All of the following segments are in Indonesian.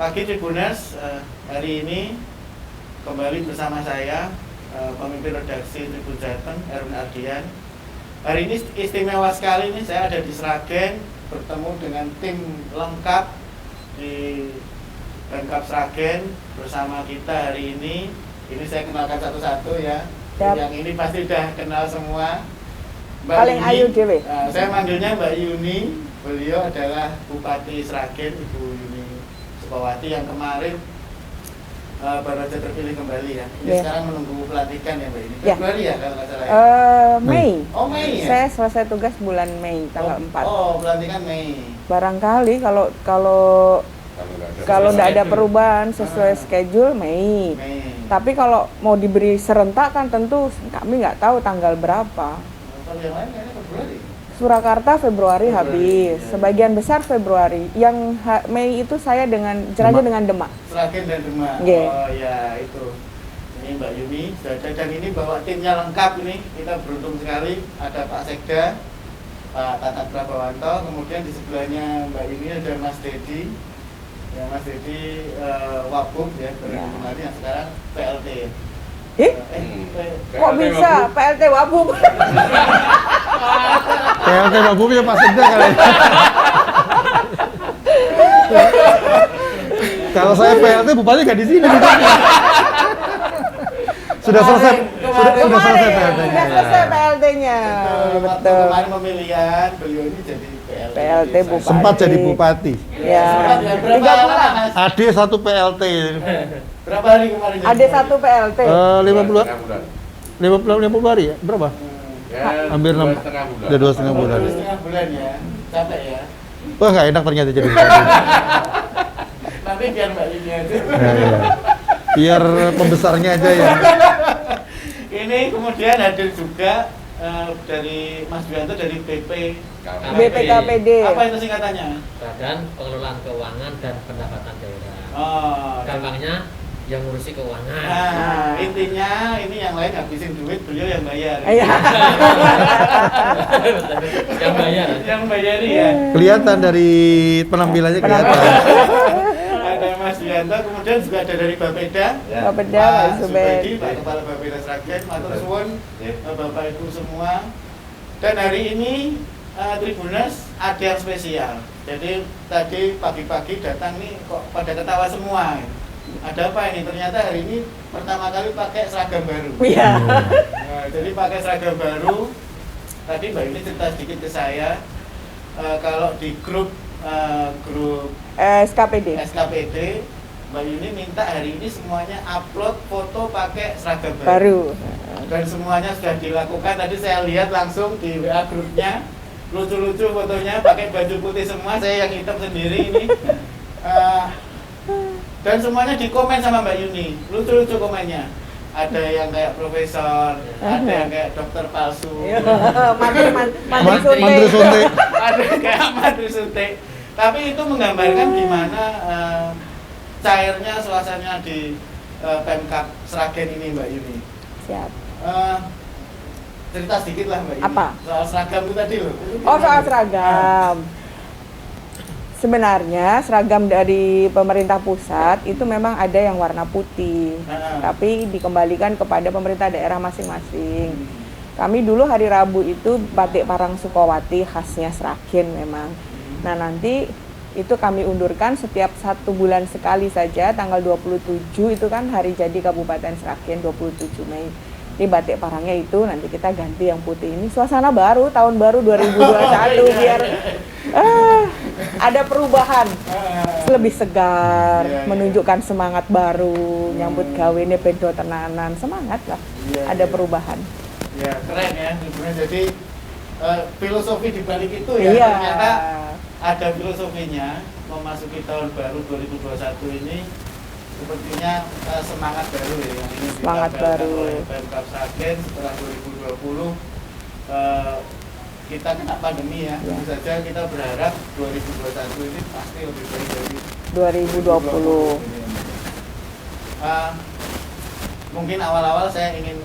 pagi Tribuners, hari ini kembali bersama saya pemimpin redaksi Tribun Jateng, Erwin Ardian. Hari ini istimewa sekali nih, saya ada di Sragen bertemu dengan tim lengkap di Pemkab Sragen bersama kita hari ini. Ini saya kenalkan satu-satu ya. Siap. Yang ini pasti udah kenal semua. Mbak Paling Yuni, ayu dewe. saya manggilnya Mbak Yuni. Beliau adalah Bupati Sragen, Ibu Yuni Sukawati yang kemarin baru saja terpilih kembali ya. Ini Yeah. sekarang menunggu pelantikan ya Mbak Yuni. Yeah. Februari ya kalau nggak salah ya. Mei. Oh Mei ya. Saya selesai tugas bulan Mei tanggal 4. Oh pelantikan Mei. Barangkali kalau tidak ada perubahan sesuai schedule Mei. Mei. Tapi kalau mau diberi serentak kan tentu kami nggak tahu tanggal berapa. Kalau yang lain kayaknya Februari. Surakarta Februari habis, ya. Sebagian besar Februari. Yang Mei itu saya dengan Jeraja dengan Demak. Sragen dan Demak. Yeah. Oh ya itu. Ini Mbak Yuni sudah ada dan ini bawa timnya lengkap ini. Kita beruntung sekali ada Pak Sekda, Pak Tatat Prabawanto, kemudian di sebelahnya Mbak Yuni ada Mas Dedi. Ya Mas Dedi Wabub ya, Ya. kemarin yang sekarang PLT ya. Kok bisa PLT Wabub? PLT Wabubnya Pak Sekda kali. Kalau saya PLT bupati nggak di sini. Sudah selesai, sudah selesai PLT-nya. Sudah selesai PLT-nya. Waktu Betul. kemarin pemilihan beliau ini jadi PLT. PLT Bupati. Sempat jadi bupati. Ya. Berapa 3 bulan. lama, Mas? AD 1 PLT. Berapa hari kemarin? Ada 1 PLT. 50 hari ya? Berapa? Hampir 6. Udah 2,5 bulan. 2,5 bulan ya. Capek ya. Wah nggak enak ternyata jadi bupati. Nanti biar Mbak Yuni aja. Ya, ya. Biar pembesarnya aja ya. Ini kemudian hadir juga dari Mas Duyanto dari BPKPD. Apa itu singkatannya? Badan Pengelolaan Keuangan dan Pendapatan Daerah. Oh, Gampangnya yang ngurusi keuangan. nah, intinya ini yang lain habisin duit, beliau yang bayar. Iya. Yang bayar. Yang bayar ya. Kelihatan dari penampilannya kelihatan. Ada Mas Duyanto, kemudian juga ada dari Bapeda. Bapeda, Pak Pak Subed. Subedi, Pak Kepala Bapeda Sragen, matur suwun Bapak Ibu semua. Dan hari ini Tribuners ada yang spesial. Jadi tadi pagi-pagi datang nih kok pada ketawa semua. Ada apa ini? Ternyata hari ini pertama kali pakai seragam baru. Iya. Nah, jadi pakai seragam baru. Tadi Mbak Yuni cerita sedikit ke saya kalau di grup SKPD. SKPD, Mbak Yuni minta hari ini semuanya upload foto pakai seragam baru. Baru. Dan semuanya sudah dilakukan. Tadi saya lihat langsung di WA grupnya, lucu-lucu fotonya pakai baju putih semua. Saya yang hitam sendiri ini. Dan semuanya dikomen sama Mbak Yuni, lucu-lucu komennya. Ada yang kayak profesor, ada yang kayak dokter palsu, Mantri suntik. ada kayak Matri Suntik. Tapi itu menggambarkan gimana cairnya suasananya di Pemkab Sragen ini Mbak Yuni. Siap. Cerita sedikit lah Mbak Yuni. Apa? Soal seragam itu tadi loh. Oh, soal seragam. Sebenarnya seragam dari pemerintah pusat itu memang ada yang warna putih, tapi dikembalikan kepada pemerintah daerah masing-masing. Kami dulu hari Rabu itu batik parang Sukawati khasnya Sragen memang. Nah nanti itu kami undurkan setiap 1 bulan sekali saja, tanggal 27 itu kan hari jadi Kabupaten Sragen, 27 Mei. Ini batik parangnya itu nanti kita ganti yang putih ini. Suasana baru, tahun baru 2021 biar ada perubahan. Lebih segar, menunjukkan semangat baru, nyambut gawe ini pedo tenanan, semangat lah. Ada perubahan. Ya keren ya, sebenarnya jadi filosofi di balik itu ya, Iya. ternyata ada filosofinya. Memasuki tahun baru 2021 ini sepertinya semangat baru ya yang ini Semangat ditampilkan baru. oleh Pemkab Sragen setelah 2020 kita kena pandemi ya. Tentu saja kita berharap 2021 ini pasti lebih baik dari 2020. Mungkin awal-awal saya ingin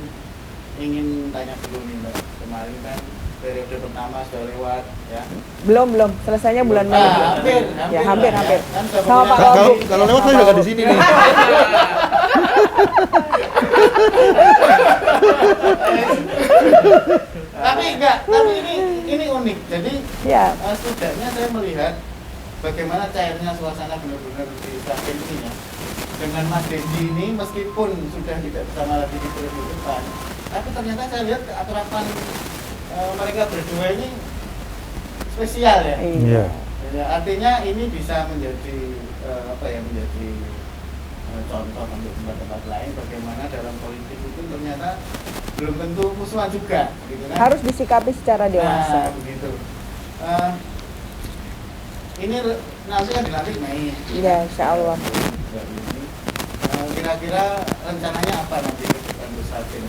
tanya dulu nih Mbak. Kemarin kan periode pertama sudah lewat ya. Belum, selesainya bulan Mei. Ya, hampir. Kan sudah Sama Pak punya- Wagub. Kalau lewat saya juga di sini nih. Tapi ini unik. Jadi Ya, setidaknya saya melihat bagaimana cairnya suasana benar-benar di Sragen ini ya. Dengan Mas Dendi ini meskipun sudah tidak bersama lagi di periode depan, tapi ternyata saya lihat keakraban mereka berdua ini spesial ya. iya. Ya, artinya ini bisa menjadi menjadi contoh untuk tempat-tempat lain bagaimana dalam politik itu ternyata belum tentu musuhan juga, gitu kan? Harus disikapi secara dewasa. Begitu. Ini nanti kan dilantik Mei. Iya, insya Allah. Kira-kira rencananya apa nanti ke depan saat ini?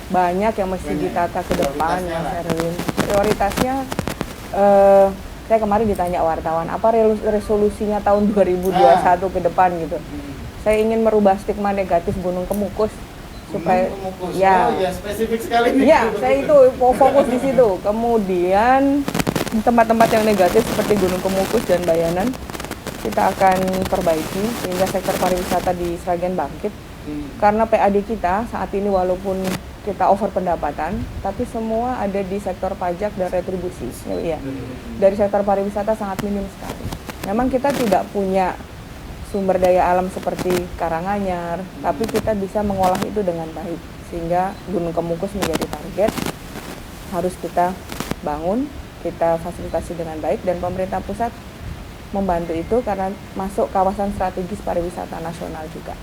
Banyak yang mesti Banyak. ditata ke depan, Prioritasnya Mas lah. Erwin. Prioritasnya, saya kemarin ditanya wartawan, apa resolusinya tahun 2021 ke depan gitu. Saya ingin merubah stigma negatif Gunung Kemukus supaya Kemukus. ya. Oh ya, spesifik sekali nih. Ya, saya itu fokus di situ. Kemudian tempat-tempat yang negatif seperti Gunung Kemukus dan Bayanan kita akan perbaiki sehingga sektor pariwisata di Sragen bangkit. Karena PAD kita saat ini walaupun kita over pendapatan, tapi semua ada di sektor pajak dan retribusi. Ya, dari sektor pariwisata sangat minim sekali. Memang kita tidak punya sumber daya alam seperti Karanganyar, tapi kita bisa mengolah itu dengan baik sehingga Gunung Kemukus menjadi target harus kita bangun, kita fasilitasi dengan baik dan pemerintah pusat membantu itu karena masuk kawasan strategis pariwisata nasional juga.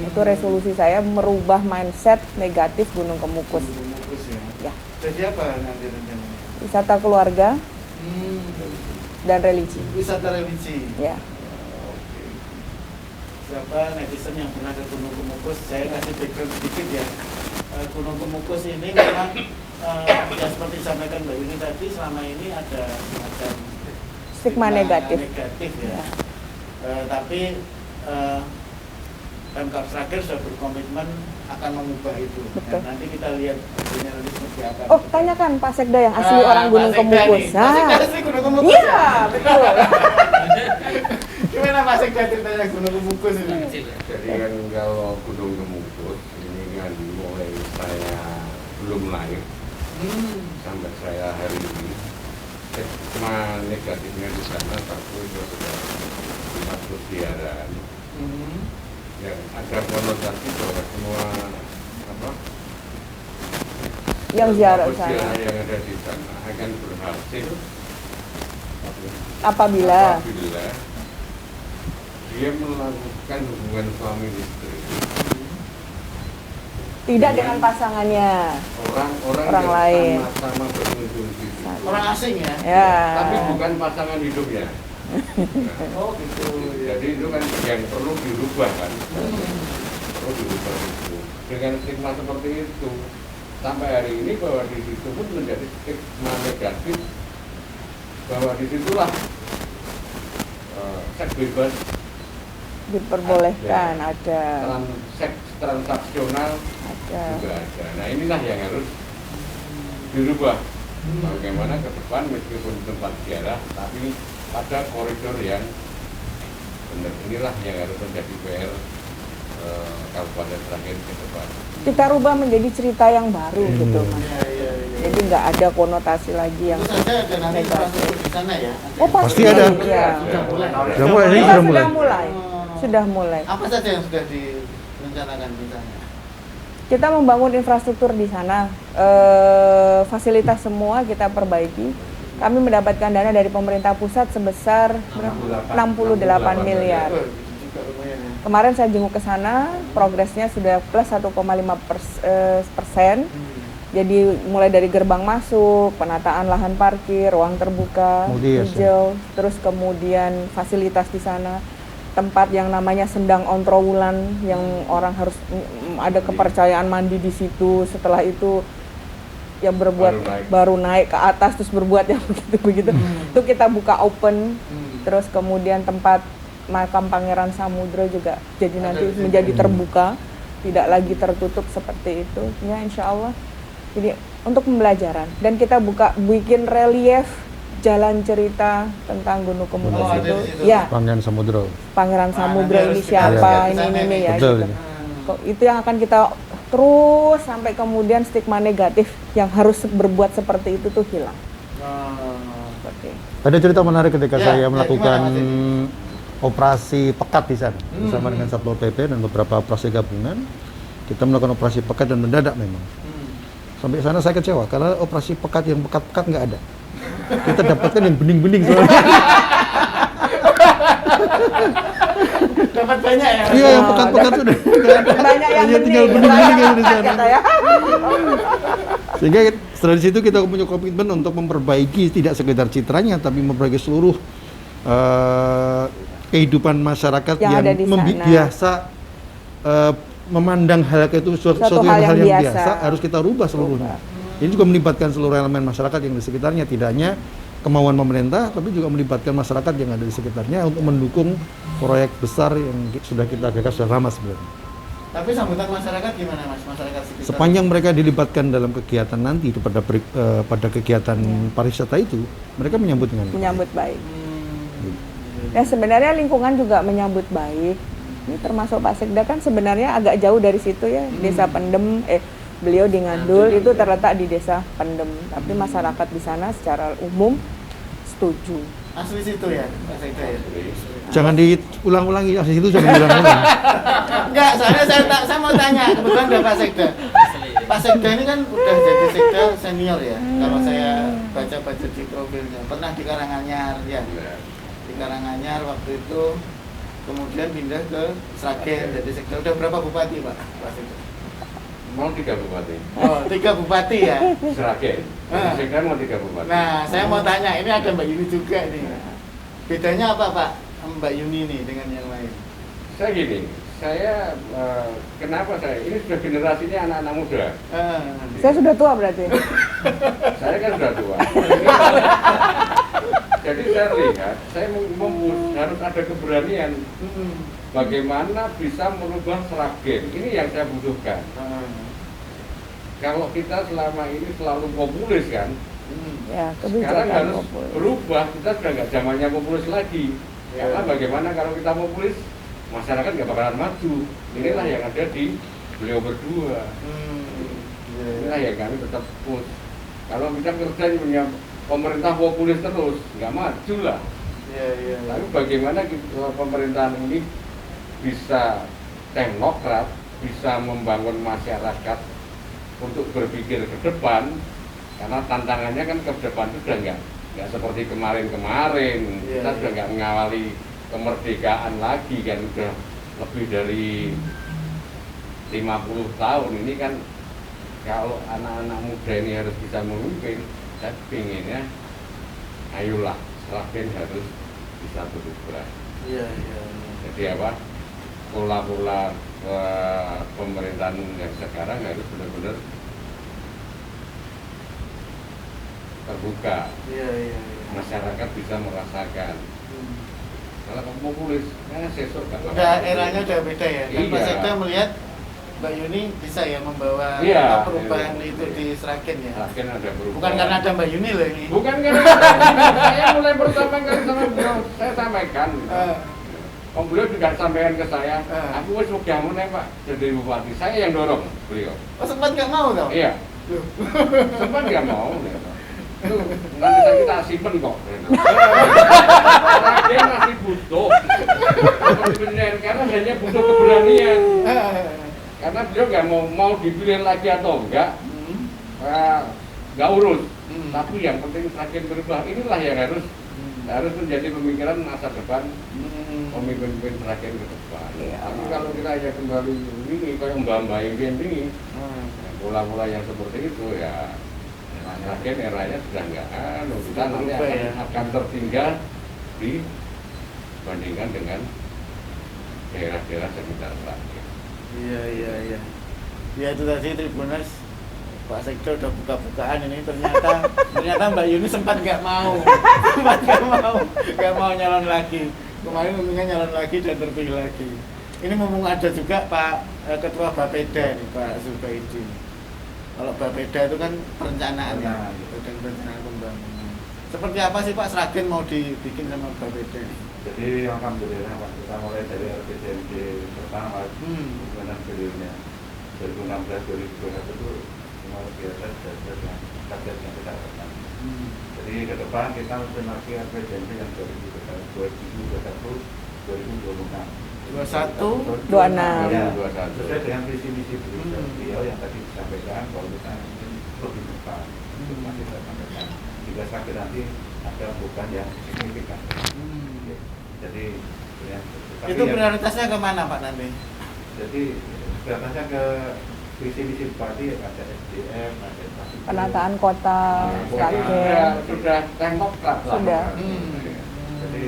Itu resolusi saya merubah mindset negatif Gunung Kemukus. Kemukus ya. Ya, Jadi apa nanti rencananya? wisata keluarga dan religi. Wisata religi. Ya, Oke. Siapa netizen yang pernah ke Gunung Kemukus? Saya kasih background sedikit ya. Gunung Kemukus ini memang ya seperti disampaikan Mbak Yuni tadi, selama ini ada semacam stigma negatif. ya. Tapi Pemkab Sragen sudah berkomitmen akan mengubah itu. Betul. Nah, nanti kita lihat hasilnya nanti seperti apa. Oh, tanyakan Pak Sekda yang asli orang Gunung Pak Sekda Kemukus. nih. Pak Sekda asli Gunung Kemukus. Iya, ya? betul. Gimana Pak Sekda ceritanya Gunung Kemukus ini? Kecil ya. Jadi kan kalau Gunung Kemukus ini kan mulai saya belum naik sampai saya hari ini cuma negatifnya di sana satu itu sudah tempat perziarahan yang ada konotasi bahwa semua Yang ziarah tempat sana. perziarahan yang ada di sana akan berhasil Apabila dia melakukan hubungan suami istri. tidak dengan pasangannya. Orang Orang yang lain. sama-sama berkunjung di situ. Orang asing ya? Ya. Tapi bukan pasangan hidupnya. Oh gitu. Jadi itu kan yang perlu dirubah kan. Perlu dirubah itu. Dengan stigma seperti itu sampai hari ini bahwa di situ pun menjadi stigma negatif bahwa disitulah seks bebas, Diperbolehkan ada. seks transaksional Ada. juga ada. Nah inilah yang harus dirubah. Bagaimana ke depan meskipun tempat ziarah, tapi pada koridor yang benar. Inilah yang harus menjadi PR Kabupaten Sragen ke depan. Kita rubah menjadi cerita yang baru gitu, Mas. Iya. Jadi nggak ada konotasi lagi yang Itu saja ada nanti negatif. infrastruktur di sana ya? Oh, Pasti ada. Ya. Sudah mulai, ini Kita sudah mulai. sudah mulai. Apa saja yang sudah direncanakan di sana? Kita membangun infrastruktur di sana, fasilitas semua kita perbaiki. Kami mendapatkan dana dari pemerintah pusat sebesar 68 miliar. Oh, itu juga lumayan ya. Kemarin saya jenguk ke sana, progresnya sudah plus 1,5%. Jadi mulai dari gerbang masuk, penataan lahan parkir, ruang terbuka, Multi-use, hijau, terus kemudian fasilitas di sana, tempat yang namanya Sendang Ontrowulan yang orang harus ada kepercayaan mandi di situ. Setelah itu yang berbuat baru naik ke atas terus berbuat yang begitu-begitu. Itu kita buka open. Terus kemudian tempat makam Pangeran Samudra juga jadi nanti menjadi terbuka, tidak lagi tertutup seperti itu. Ya insya Allah Jadi untuk pembelajaran dan kita bikin relief jalan cerita tentang Gunung Komodo Oh, ada itu. di situ. Ya, Pangeran Samudra. Pangeran Ah, Samudra nanti ini harus siapa, kita ini ya Betul, gitu. ini. Kok itu yang akan kita terus sampai kemudian stigma negatif yang harus berbuat seperti itu tuh hilang. Seperti. Ada cerita menarik ketika Ya, saya ya, melakukan gimana, Mas operasi pekat di sana bersama dengan Satpol PP dan beberapa operasi gabungan. Kita melakukan operasi pekat dan mendadak memang. Sampai sana saya kecewa karena operasi pekat yang pekat-pekat nggak ada. Kita dapatkan yang bening-bening soalnya. Dapat banyak ya? Iya, yang pekat-pekat sudah. Banyak yang Hanya tinggal bening, bening-bening banyak yang di sana. kata ya. Sehingga setelah di situ kita punya komitmen untuk memperbaiki tidak sekedar citranya, tapi memperbaiki seluruh kehidupan masyarakat Yang yang ada di sana. biasa memandang hal itu suatu hal yang biasa harus kita rubah seluruhnya. Ini juga melibatkan seluruh elemen masyarakat yang di sekitarnya, tidak hanya kemauan pemerintah, tapi juga melibatkan masyarakat yang ada di sekitarnya untuk mendukung proyek besar yang sudah kita gagas sudah lama sebenarnya. Tapi sambutan masyarakat gimana Mas? Masyarakat sekitar? Sepanjang mereka dilibatkan dalam kegiatan nanti pada kegiatan pariwisata itu, mereka menyambut dengan baik. Menyambut baik. Ya sebenarnya lingkungan juga menyambut baik. Ini termasuk Pak Sekda kan sebenarnya agak jauh dari situ ya, Desa Pendem. Beliau di Ngandul itu terletak di Desa Pendem, tapi masyarakat di sana secara umum setuju. Asli situ ya, Pak Sekda ya? Jangan diulang-ulangi, asli itu jangan diulang-ulang. Enggak, soalnya saya mau tanya, kebetulan ada Pak Sekda. Pak Sekda ini kan udah jadi Sekda senior ya, kalau saya baca-baca di profilnya. Pernah di Karanganyar ya, di Karanganyar waktu itu, kemudian pindah ke Sragen jadi Sekda. Udah berapa bupati Pak Sekda? Mau 3 bupati. Oh, 3 bupati ya? Seragen. Ah. Saya mau 3 bupati. Nah, saya mau tanya, ini ada Mbak Yuni juga nih. Bedanya apa Pak, Mbak Yuni nih dengan yang lain? Saya gini, kenapa ini sudah generasinya anak-anak muda. Saya sudah tua berarti. Saya kan sudah tua. Jadi saya lihat, saya harus ada keberanian. Bagaimana bisa merubah Sragen? Ini yang saya butuhkan. Kalau kita selama ini selalu populis kan, Ya, sekarang kebijakan harus populis. berubah. Kita sudah nggak zamannya populis lagi. Karena bagaimana kalau kita populis, masyarakat nggak bakalan maju. Inilah yang ada di beliau berdua. Inilah yang kami tetap push. Kalau kita kerja punya pemerintah populis terus, nggak maju lah. Tapi bagaimana pemerintahan ini bisa teknokrat, bisa membangun masyarakat untuk berpikir ke depan, karena tantangannya kan ke depan itu sudah nggak seperti kemarin-kemarin. Kita sudah nggak mengawali kemerdekaan lagi kan, sudah lebih dari 50 tahun. Ini kan kalau anak-anak muda ini harus bisa memimpin, saya pinginnya ayolah Sragen harus bisa berubah. Jadi apa, pola-pola pemerintahan yang sekarang harus benar-benar terbuka. Masyarakat bisa merasakan. Kalau kamu populis, sesok gak Udah eranya udah beda ya. Dan Pak Iya. Sekda melihat Mbak Yuni bisa ya membawa Iya, perubahan iya. itu di Sragen ya. Sragen ada perubahan. Bukan karena ada Mbak Yuni loh ini. Bukan karena saya mulai pertama kali sama beliau, saya sampaikan. Om beliau juga sampaikan ke saya, aku wis udah meneh Pak jadi bupati. Saya yang dorong beliau. Oh sempat nggak mau tau? Iya. Sempat nggak mau. Itu nanti saya kita simpen kok. Dia masih butuh. Karena hanya butuh keberanian. Karena beliau nggak mau dipilih lagi atau enggak, nggak urus. Tapi yang penting Sragen berubah. Inilah yang harus menjadi pemikiran masa depan pemimpin Sragen ke depan. Tapi kalau kita hanya kembali ini kayak mbak-mbak ini, pola-pola yang seperti itu ya. Sragen eranya sudah enggak, kita nanti akan tertinggal dibandingkan dengan daerah-daerah sekitar Sragen. Iya. Ya itu tadi Tribuners, Pak Sekda udah buka-bukaan ini ternyata Mbak Yuni sempat nggak mau nyalon lagi. Kemarin ngomongnya nyalon lagi dan terpilih lagi. Ini mumpung ada juga Pak Ketua Bapeda nih, Pak Zubaidi. Kalau Bapeda itu kan perencanaan ya, dan perencanaan pembangunan. Seperti apa sih Pak Sragen mau dibikin sama Bapeda ini? Jadi alhamdulillah Pak, kita mulai dari RPJMD pertama, kemudian beliaunya 2016-2021 itu luar biasa dan target yang kita lakukan. Jadi ke depan kita mungkin lagi RPJMD yang 2021-2026. 21, 26. Ya, sesuai dengan visi misi beliau yang tadi disampaikan bahwa kita mungkin lebih depan untuk masih saya sampaikan. Jika sakit nanti ada beban yang signifikan. Jadi ya, itu prioritasnya kemana Pak nanti? Jadi prioritasnya ke visi misi bupati ada SDM, ada infrastruktur. Penataan kota, Sragen. Sudah tembok Pak. Sudah. Jadi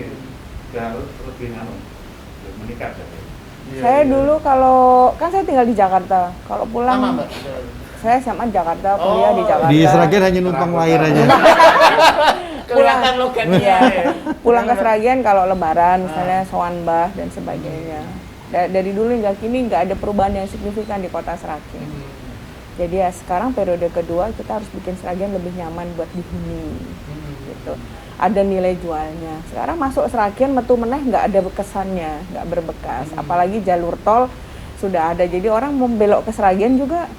sudah lebih meningkat jadi. Saya dulu kalau kan saya tinggal di Jakarta, kalau pulang Sama Mbak. saya SMA Jakarta, kuliah di Jakarta. Di Sragen hanya numpang lahir aja. Kelihatan logatnya. Iya. Pulang ke Sragen kalau lebaran misalnya sowan mbah dan sebagainya. Dari dulu hingga kini nggak ada perubahan yang signifikan di kota Sragen. Jadi ya sekarang periode kedua kita harus bikin Sragen lebih nyaman buat dihuni. Gitu. Ada nilai jualnya. Sekarang masuk Sragen metu meneh nggak ada kesannya, nggak berbekas. Apalagi jalur tol sudah ada. Jadi orang mau belok ke Sragen juga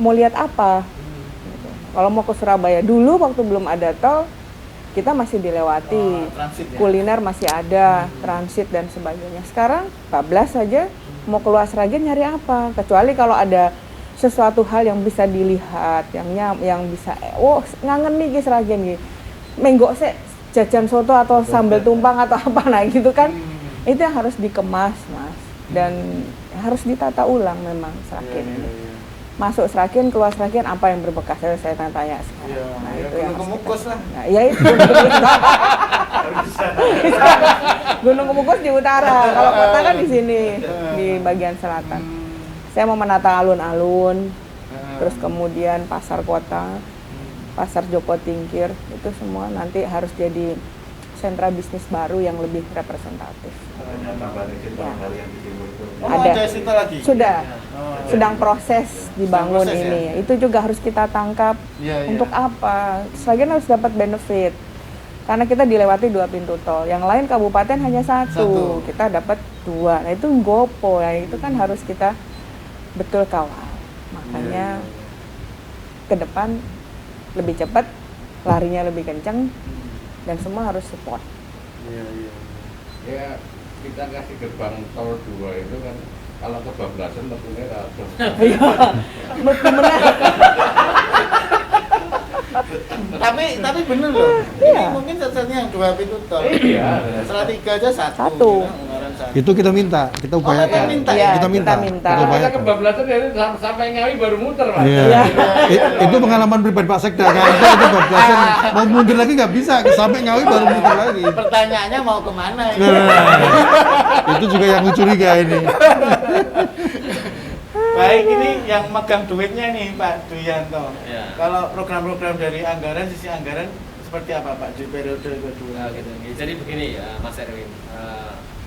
mau lihat apa. Gitu. Kalau mau ke Surabaya dulu waktu belum ada tol kita masih dilewati, Transit ya? kuliner masih ada, transit dan sebagainya. Sekarang 14 saja mau keluar Sragen nyari apa? Kecuali kalau ada sesuatu hal yang bisa dilihat, yang bisa, oh ngangen nih ke Sragen nih, menggok sih jajan soto atau sambal tumpang atau apa nah gitu kan, itu yang harus dikemas Mas, dan harus ditata ulang memang Sragen ini. Masuk Sragen, keluar Sragen, apa yang berbekas? Saya tanya sekarang. Nah, itu yang harus Kemukus kita- lah. Nah, ya itu. Gunung Kemukus di utara, kalau kota kan di sini, di bagian selatan. Saya mau menata alun-alun, terus kemudian pasar kota, pasar Joko Tingkir, itu semua nanti harus jadi sentra bisnis baru yang lebih representatif. Adanya tambahan izin barangkali yang di timur itu. Oh, Ada. ada situ lagi? Sudah, Oh, sedang proses dibangun proses, ini. ya? Itu juga harus kita tangkap. Iya, iya. Untuk apa? Sragen harus dapat benefit. Karena kita dilewati 2 pintu tol. Yang lain kabupaten hanya satu. Kita dapat 2. Nah, itu gopo ya. Itu kan harus kita betul kawal. Makanya ke depan lebih cepat, larinya lebih kencang, dan semua harus support. Iya, iya. Ya kita kasih gerbang tol 2 itu kan kalau kebablasan tentunya rata. Iya. Benar. Tapi bener loh. Iya. Ini mungkin satu-satunya yang 2 pintu tol. Iya. Salatiga aja satu. Satu. Ungaran satu. Itu kita minta, kita upayakan. kita minta Iya, kita minta. kita minta. Kita Kalau kita upayakan. kebablasan ya itu sampai Ngawi baru muter Mas. Iya. Itu pengalaman pribadi Pak Sekda kan. Itu bablasan mau mundur lagi nggak bisa, sampai Ngawi baru mundur lagi. Pertanyaannya mau kemana ini? Nah, itu juga yang curiga ini. Baik, ini yang megang duitnya nih Pak Duyanto. Ya. Kalau program-program dari anggaran, sisi anggaran seperti apa Pak di periode kedua? Nah, gitu. Jadi begini ya Mas Erwin,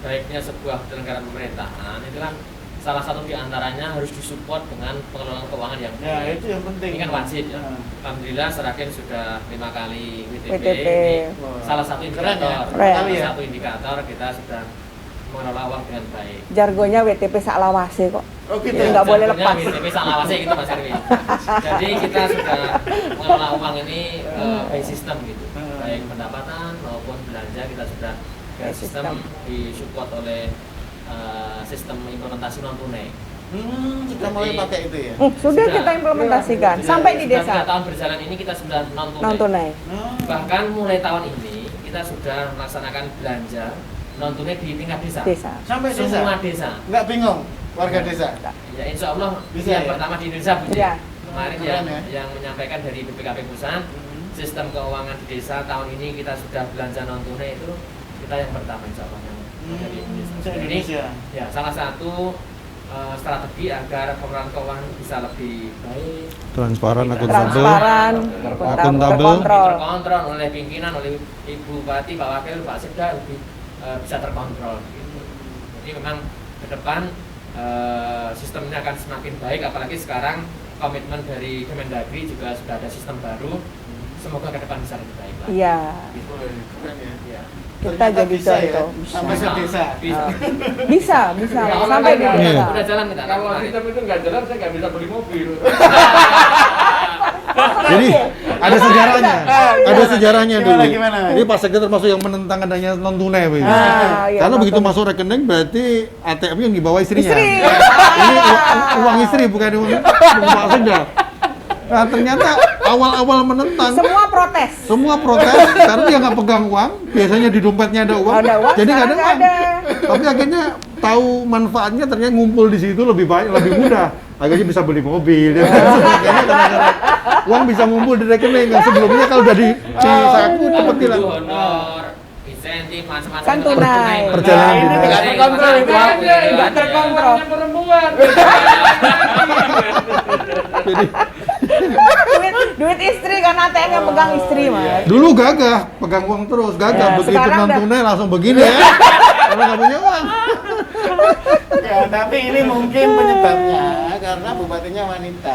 baiknya sebuah penyelenggaraan pemerintahan itu kan salah satu diantaranya harus disupport dengan pengelolaan keuangan yang Ya, baik. itu yang penting. Ini kan wajib ya. Nah. Alhamdulillah Sragen sudah 5 kali WTP. WTP. Ini Wah. salah satu Keren ya? indikator. Keren. Kali ya? Salah satu indikator kita sudah mengelola uang dengan baik. Jargonnya WTP saklawase kok. Oh gitu. Iya, nggak boleh Jargonnya lepas. WTP salawase gitu Mas Erwin. Jadi kita sudah mengelola uang ini by system gitu. Baik pendapatan maupun belanja kita sudah By sistem system. disupport oleh sistem implementasi non tunai. Sudah mulai pakai itu ya? Sudah kita implementasikan sampai di Sudah 3 desa tahun berjalan ini kita sudah non tunai. non tunai. Bahkan mulai tahun ini kita sudah melaksanakan belanja non tunai di tingkat desa. Desa. Sampai desa? Semua desa. Nggak bingung warga desa? Ya insya Allah Bisa yang ya? pertama di Indonesia Bu. Iya. Kemarin Keren ya? yang menyampaikan dari BPKP Pusat sistem keuangan di desa tahun ini kita sudah belanja non tunai itu kita yang pertama insya Allah yang dari Indonesia. Se-Indonesia. Jadi ya salah satu strategi agar pengelolaan keuangan bisa lebih baik, Transparan, akuntabel. Transparan, Akuntabel. terkontrol. terkontrol oleh pimpinan, oleh Ibu Bupati, Pak Wakil, Pak Sekda lebih bisa terkontrol. Gitu. Jadi memang ke depan sistemnya akan semakin baik, apalagi sekarang komitmen dari Kemendagri juga sudah ada sistem baru. Semoga ke depan bisa lebih baik lah. Iya. Keren ya. Iya. Kita Ternyata jadi bisa ya, contoh. sampai sedesa. Bisa. Bisa. Ya, Sampai di kalau desa. udah jalan kita. Kalau sistem itu nggak jalan, saya nggak bisa beli mobil. Jadi ada sejarahnya, ada sejarahnya dulu. Gimana? Ini Pak Sekda termasuk yang menentang adanya non tunai, Pak. Iya, Karena begitu non-tunai. masuk rekening berarti ATM yang dibawa istrinya. Istri. Ini uang istri bukan uang Pak Sekda. Nah ternyata awal-awal menentang Semua protes. karena dia nggak pegang uang, biasanya di dompetnya ada uang, Ada uang, jadi nggak ada sekarang uang. nggak ada. Tapi akhirnya tahu manfaatnya, ternyata ngumpul di situ lebih baik, lebih mudah. Akhirnya bisa beli mobil. Ya. Akhirnya kadang-kadang uang bisa ngumpul di rekening. Yang sebelumnya kalau udah di saku cepet hilang. Honor, insentif, macam-macam. Kan tunai. Perjalanan Ini dinas. nggak terkontrol itu. Nggak terkontrol. Perempuan. Jadi Duit istri karena ATM yang pegang istri, Mas. dulu gagah, pegang uang terus, gagah. Ya, Begitu sekarang non udah- tunai langsung begini ya. Karena nggak punya uang. Ya, tapi ini mungkin penyebabnya karena bupatinya wanita.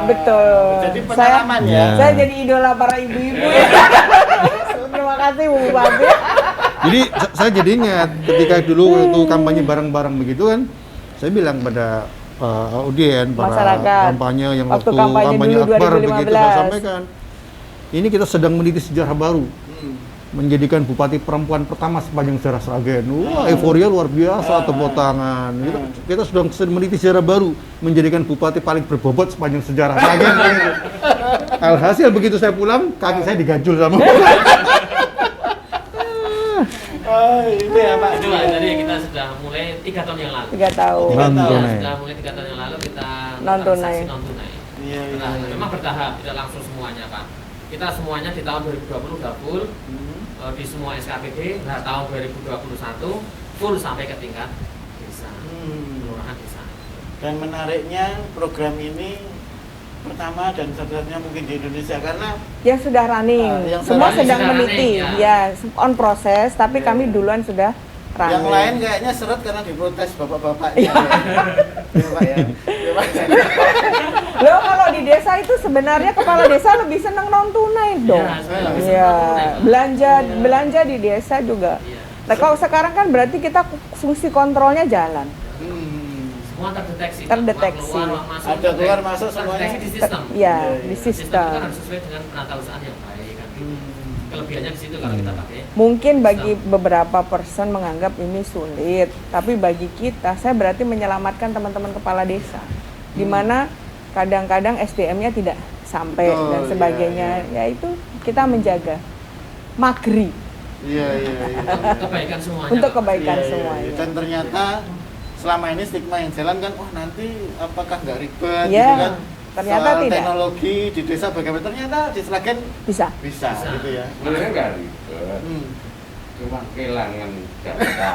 Betul. Jadi pengalaman ya. Saya jadi idola para ibu-ibu ya. Terima kasih Bu Bupati. Jadi saya jadi ingat ketika dulu waktu kampanye bareng-bareng begitu kan, saya bilang pada audien, para Masyarakat. kampanye yang Waktu waktu kampanye kampanye dulu akbar begitu 2015. saya sampaikan. Ini kita sedang meniti sejarah baru. Menjadikan bupati perempuan pertama sepanjang sejarah Sragen. Wah, euforia luar biasa, tepuk tangan. Kita sedang meniti sejarah baru, menjadikan bupati paling berbobot sepanjang sejarah Sragen. Gitu. Alhasil begitu saya pulang, kaki saya digajul sama. Oh, itu ya Pak. Itu lah, jadi kita sudah mulai 3 tahun yang lalu. 3 tahun. Non Kita tunai. sudah mulai 3 tahun yang lalu kita Non tunai. transaksi non tunai. Iya, iya. Nah, memang bertahap, tidak langsung semuanya Pak. Kita semuanya di tahun 2020 udah full di semua SKPD. Nah tahun 2021 full sampai ke tingkat desa, kelurahan desa. Dan menariknya program ini pertama dan satu-satunya mungkin di Indonesia karena Yang sudah running. yang Semua sudah sedang running, meniti. ya. Ya, on proses, tapi Iya. kami duluan sudah running. yang lain kayaknya seret karena diprotes bapak-bapaknya. Ya Pak ya. Ya, Pak. Loh, kalau di desa itu sebenarnya kepala desa lebih senang non tunai dong. Iya, lebih senang Iya, non-tunai, Pak. belanja di desa juga. Iya. Nah, kalau sekarang kan berarti kita fungsi kontrolnya jalan. Semua terdeteksi. Pak. Terdeteksi. Uang keluar, uang masuk, Ada keluar masuk semuanya. terdeteksi di sistem. Ya, Iya, di iya. Sistem itu kan sistem. harus sesuai dengan penata usaha yang baik kan. Gitu. Kelebihannya di situ kalau kita pakai. Mungkin bagi beberapa person menganggap ini sulit, tapi bagi kita, saya berarti menyelamatkan teman-teman kepala desa, di mana kadang-kadang SDM-nya tidak sampai Oh, dan iya, sebagainya. Yaitu kita menjaga magri Iya, iya, iya. Kebaikan semuanya. untuk Pak. kebaikan Iya, iya, semuanya. iya. Dan ternyata selama ini stigma yang jalan kan, oh nanti apakah nggak ribet Iya, gitu kan? ternyata Soal tidak. teknologi di desa bagaimana? Ternyata di Sragen Bisa. bisa, Bisa. gitu ya. Sebenarnya nggak ribet, cuma kehilangan data.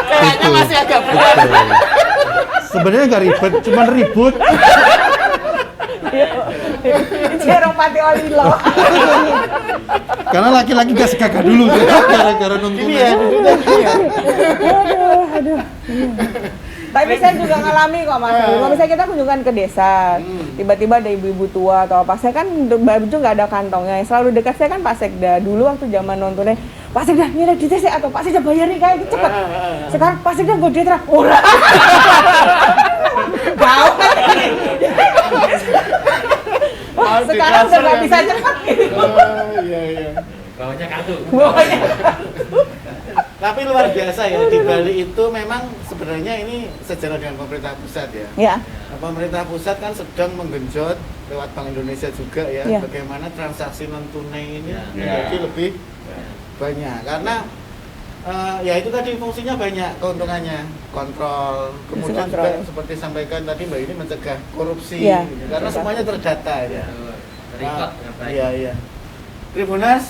Kayaknya masih agak berat. Sebenarnya nggak ribet, cuman ribut. Jerong pati olilo. Karena laki-laki gak segagah dulu tuh, gara-gara non Gini tunai. ya, duduknya gini ya. Aduh. Tapi saya juga ngalami kok Mas. Kalau misalnya kita kunjungan ke desa, tiba-tiba ada ibu-ibu tua atau apa, saya kan baju nggak ada kantongnya. Yang selalu dekat saya kan Pak Sekda. Dulu waktu zaman non tunai, Pak Sekda ini ada di TC atau Pak Sekda bayar nih kayak gitu cepet. Sekarang Pak Sekda gue dia terang, ora. Tahu kan? Wah, Mau sekarang udah ditransfer nggak ya? bisa cepet. Oh, iya, iya. Bawahnya kartu. Tapi luar biasa ya, di Bali itu memang sebenarnya ini sejalan dengan pemerintah pusat ya. Ya, Nah, pemerintah pusat kan sedang menggenjot lewat Bank Indonesia juga ya, Iya. bagaimana transaksi non tunai ini Ya. menjadi lebih banyak karena ya itu tadi fungsinya banyak, keuntungannya kontrol, kemudian kontrol. juga seperti sampaikan tadi Mbak ini mencegah korupsi Iya, karena mencegah. semuanya terdata ya. Record dengan baik. Iya, iya. Tribunas,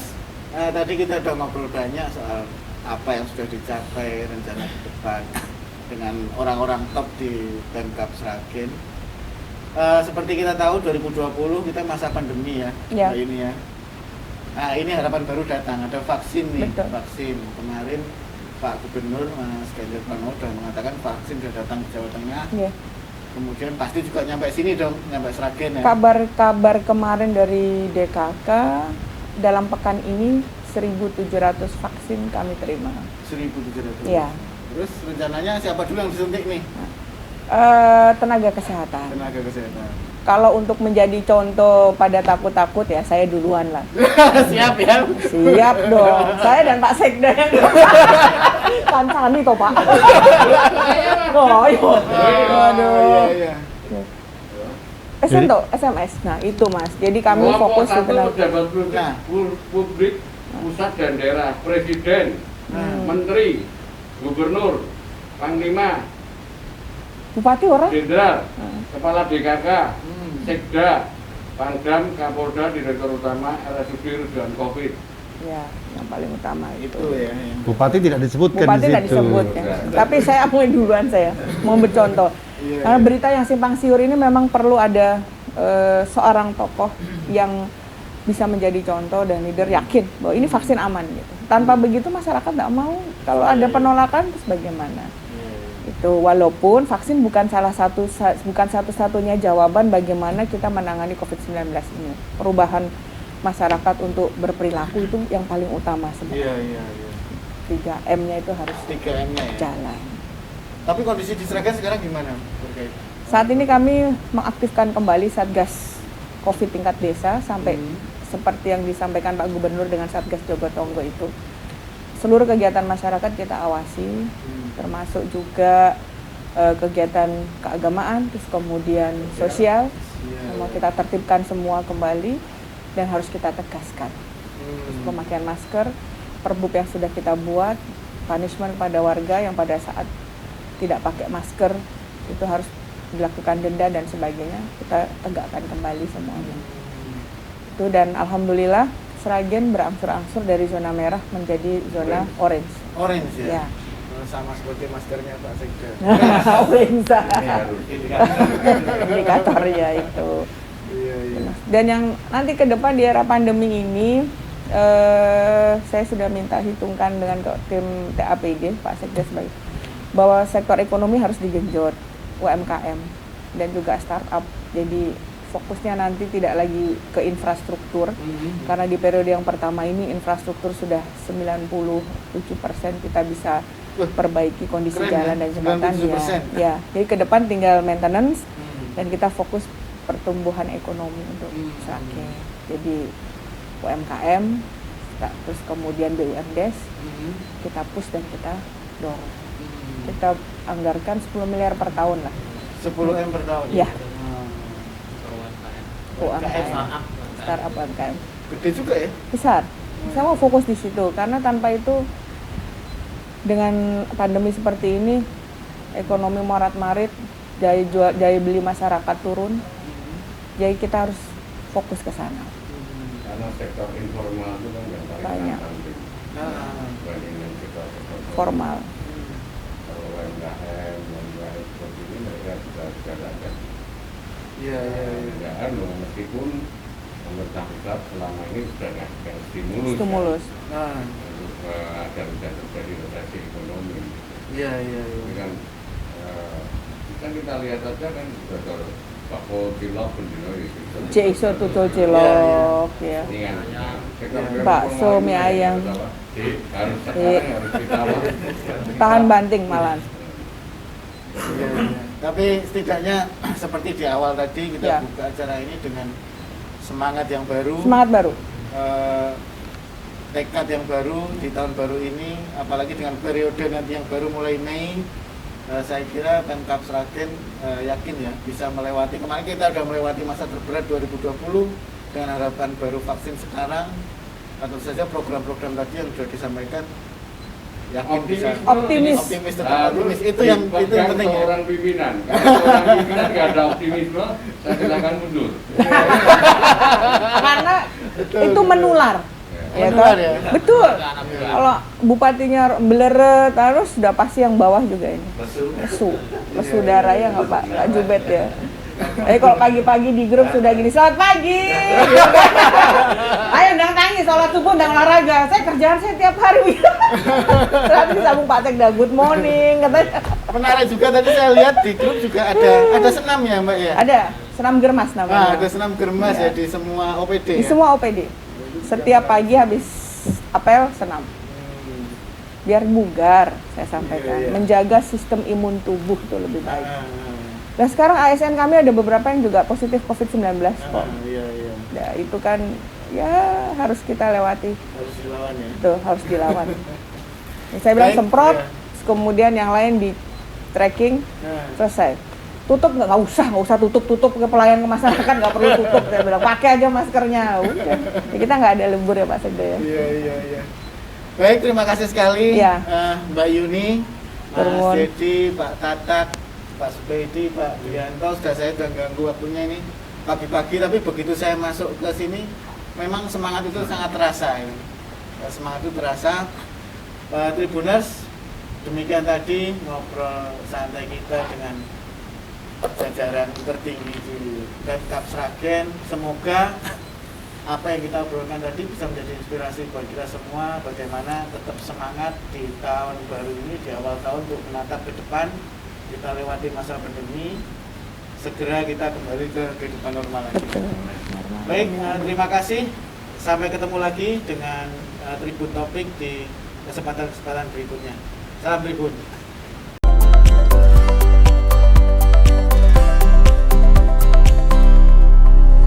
tadi kita udah ngobrol banyak soal apa yang sudah dicapai rencana ke depan dengan orang-orang top di Pemkab Sragen. Seperti kita tahu 2020 kita masa pandemi ya, Iya. Mbak ini ya. Nah ini harapan baru datang, ada vaksin nih, Betul. vaksin. Kemarin Pak Gubernur Mas Ganjar Pranowo sudah mengatakan vaksin sudah datang ke Jawa Tengah. ya. kemudian pasti juga nyampe sini dong, nyampe Sragen ya. Kabar kemarin dari DKK dalam pekan ini 1.700 vaksin kami terima. 1.700. Iya. Terus rencananya siapa dulu yang disuntik nih? Tenaga kesehatan. Tenaga kesehatan. Kalau untuk menjadi contoh pada takut-takut ya saya duluan lah. Siap ya? Siap dong. Saya dan Pak Sekda. Kancani toh Pak. Oh, iya. Waduh. Iya. Tuh SMS. Nah itu Mas. Jadi kami fokus di tenaga. Pejabat publik pusat dan daerah, presiden, menteri, gubernur, panglima, Bupati orang? jenderal, kepala DKK, Sekda, Pangdam, Kapolda, Direktur Utama, RSUD rujukan COVID. Ya, yang paling utama Itu ya. Bupati tidak disebutkan Bupati di tidak situ. disebut ya. Tapi saya mau duluan saya mau bercontoh. Iya, Karena iya. berita yang simpang siur ini memang perlu ada seorang tokoh yang bisa menjadi contoh dan leader yakin bahwa ini vaksin aman gitu. Tanpa begitu masyarakat tidak mau. Kalau ada penolakan terus bagaimana? Itu walaupun vaksin bukan satu-satunya jawaban bagaimana kita menangani COVID-19 ini. Perubahan masyarakat untuk berperilaku itu yang paling utama sebenarnya. Iya. 3M-nya itu harus 3M-nya ya. jalan. Tapi kondisi di Sragen sekarang gimana? Terkait? Saat ini kami mengaktifkan kembali Satgas COVID tingkat desa sampai seperti yang disampaikan Pak Gubernur dengan Satgas Jogotongo itu. Seluruh kegiatan masyarakat kita awasi, termasuk juga kegiatan keagamaan, terus kemudian sosial, semua kita tertibkan semua kembali dan harus kita tegaskan. Terus pemakaian masker, perbub yang sudah kita buat, punishment pada warga yang pada saat tidak pakai masker itu harus dilakukan denda dan sebagainya, kita tegakkan kembali semuanya. Itu dan alhamdulillah Sragen berangsur-angsur dari zona merah menjadi zona orange. Orange ya? Ya. Sama seperti maskernya Pak Sekda. Orange. Ini harus Indikatornya itu. Iya. Dan yang nanti ke depan di era pandemi ini saya sudah minta hitungkan dengan tim TAPD Pak Sekda sebagai bahwa sektor ekonomi harus digenjot, UMKM dan juga startup. Jadi fokusnya nanti tidak lagi ke infrastruktur karena di periode yang pertama ini infrastruktur sudah 97% kita bisa perbaiki kondisi Keren, jalan ya? dan jembatan 97%. ya. Jadi ke depan tinggal maintenance dan kita fokus pertumbuhan ekonomi untuk Sragen. Jadi UMKM terus kemudian BUMDes kita push dan kita dorong. Kita anggarkan 10 miliar per tahun lah. 10M per tahun? Ya. UMKM. Startup UMKM. Gede juga ya? Besar. Saya mau fokus di situ karena tanpa itu dengan pandemi seperti ini ekonomi morat-marit, daya beli masyarakat turun. Jadi kita harus fokus ke sana. karena sektor informal itu kan yang paling Banyak. penting dibandingkan sektor Formal. Kalau UMKM seperti ini mereka sudah ada. Iya. Meskipun pemerintah pusat selama ini sudah ngasih stimulus. Stimulus. Nah, Untuk agar tidak terjadi resesi ekonomi. iya. Ini kan bisa kita lihat saja kan sudah bakso cilok pendino itu. Iso tutul cilok ya. Ini kan sektor Bakso, informal mie ini ayam. harus sekarang harus ditawar. Tahan banting malah. Iya. Tapi setidaknya seperti di awal tadi kita Ya. buka acara ini dengan semangat yang baru, Semangat baru. tekad yang baru di tahun baru ini, apalagi dengan periode nanti yang baru mulai Mei. Saya kira Pemkab Sragen yakin ya bisa melewati, kemarin kita sudah melewati masa terberat 2020 dengan harapan baru vaksin sekarang, atau saja program-program tadi yang sudah disampaikan, yakin bisa Optimis. tetap optimis, itu yang penting ya. Seorang pimpinan, kalau seorang pimpinan nggak ada optimisme, saya silakan mundur. Karena itu menular. Ya, Menular ya? Betul. Kalau bupatinya beleret, terus sudah pasti yang bawah juga ini. Lesu darah ya nggak Pak Jubet ya. Kalau pagi-pagi di grup sudah gini, selamat pagi. Ayo undang tangis, sholat subuh, undang olahraga. Saya kerjaan saya tiap hari. Terus disambung Pak Tekda, good morning katanya. Menarik juga tadi saya lihat di grup juga ada senam ya Mbak ya? Ada senam germas namanya. Ada senam germas ya di semua OPD Di ya? semua OPD. Setiap pagi habis apel senam. Biar bugar, saya sampaikan. Iya. Menjaga sistem imun tubuh tuh lebih baik. Ah, Dan sekarang ASN kami ada beberapa yang juga positif COVID-19 kok. iya. Ya, itu kan ya harus kita lewati. Harus dilawan ya. Tuh, harus dilawan. Saya bilang Baik, semprot, iya. kemudian yang lain di tracking, selesai. Tutup nggak usah tutup ke pelayan ke masyarakat, nggak perlu tutup. Saya bilang pakai aja maskernya. Udah. Ya, kita nggak ada lembur ya Pak Sekda ya. Iya. Baik, terima kasih sekali Iya. Mbak Yuni, Mas Turun. Dedi, Pak Tatak, Pak Supedi, Pak Wianto. Sudah saya ganggu waktunya ini pagi-pagi, tapi begitu saya masuk ke sini, memang semangat itu sangat terasa ini. Semangat itu terasa. Tribuners, demikian tadi ngobrol santai kita dengan jajaran tertinggi di Pemkab Sragen. Semoga apa yang kita obrolkan tadi bisa menjadi inspirasi buat kita semua, bagaimana tetap semangat di tahun baru ini, di awal tahun untuk menatap ke depan. Kita lewati masa pandemi, segera kita kembali ke kehidupan normal lagi. Baik, terima kasih. Sampai ketemu lagi dengan Tribun Topik di kesempatan-kesempatan berikutnya. Salam Tribun.